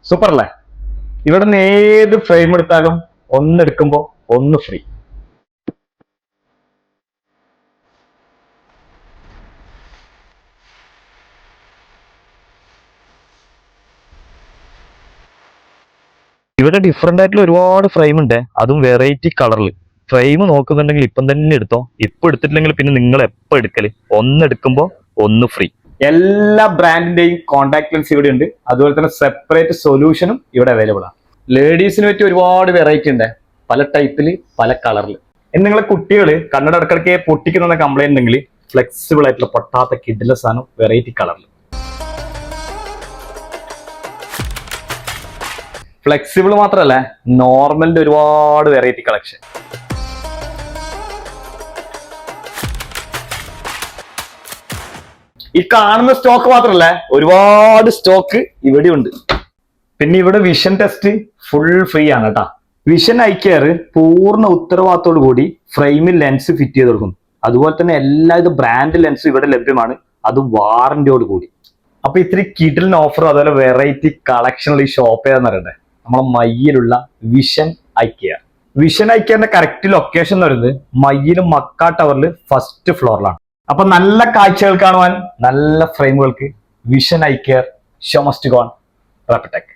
Super അല്ലേ? ഇവിടെ നിന്ന് ഏത് ഫ്രെയിം എടുത്താലും ഒന്നെടുക്കുമ്പോ ഒന്ന് ഫ്രീ. ഇവിടെ ഡിഫറെന്റ് ആയിട്ടുള്ള ഒരുപാട് ഫ്രെയിം ഉണ്ട്, അതും വെറൈറ്റി കളറിൽ. ഫ്രെയിം നോക്കുന്നുണ്ടെങ്കിൽ ഇപ്പം തന്നെ എടുത്തോ. ഇപ്പൊ എടുത്തിട്ടില്ലെങ്കിൽ പിന്നെ നിങ്ങൾ എപ്പോ എടുക്കല്, ഒന്നെടുക്കുമ്പോ ഒന്ന് ഫ്രീ. എല്ലാ ബ്രാൻഡിന്റെയും കോൺടാക്ട് ലെൻസ് ഇവിടെ ഉണ്ട്. അതുപോലെ തന്നെ സെപ്പറേറ്റ് സൊല്യൂഷനും ഇവിടെ അവൈലബിൾ ആണ്. ലേഡീസിന് പറ്റി ഒരുപാട് വെറൈറ്റി ഉണ്ട്, പല ടൈപ്പില് പല കളറിൽ. നിങ്ങളെ കുട്ടികൾ കണ്ണട ഇടക്കിടക്ക് പൊട്ടിക്കുന്ന കംപ്ലൈന്റ് ഉണ്ടെങ്കിൽ ഫ്ലെക്സിബിൾ ആയിട്ടുള്ള പൊട്ടാത്ത കിഡിലെ സാധനം വെറൈറ്റി കളറിൽ. ഫ്ലെക്സിബിൾ മാത്രമല്ല, നോർമലിന്റെ ഒരുപാട് വെറൈറ്റി കളക്ഷൻ. ഈ കാണുന്ന സ്റ്റോക്ക് മാത്രമല്ല, ഒരുപാട് സ്റ്റോക്ക് ഇവിടെ ഉണ്ട്. പിന്നെ ഇവിടെ വിഷൻ ടെസ്റ്റ് ഫുൾ ഫ്രീ ആണ് കേട്ടാ. വിഷൻ ഐ കെയർ പൂർണ്ണ ഉത്തരവാദിത്തോടു കൂടി ഫ്രെയിമിൽ ലെൻസ് ഫിറ്റ് ചെയ്ത് കൊടുക്കും. അതുപോലെ തന്നെ എല്ലാവിധ ബ്രാൻഡ് ലെൻസ് ഇവിടെ ലഭ്യമാണ്, അത് വാറന്റിയോട് കൂടി. അപ്പൊ ഇത്തിരി കിഡിലിന് ഓഫർ അതുപോലെ വെറൈറ്റി കളക്ഷനുള്ള ഈ ഷോപ്പ് ഏതാന്ന് അറിയണ്ടേ? നമ്മളെ മയ്യിലുള്ള vision eye care. Vision eye കെയറിന്റെ കറക്റ്റ് ലൊക്കേഷൻ എന്ന് പറയുന്നത് മയ്യിലും മക്ക ടവറിൽ ഫസ്റ്റ് ഫ്ലോറിലാണ്. അപ്പൊ നല്ല കാഴ്ചകൾ കാണുവാൻ, നല്ല ഫ്രെയിമുകൾക്ക് vision eye care show must go on റാപ്പിടെക്.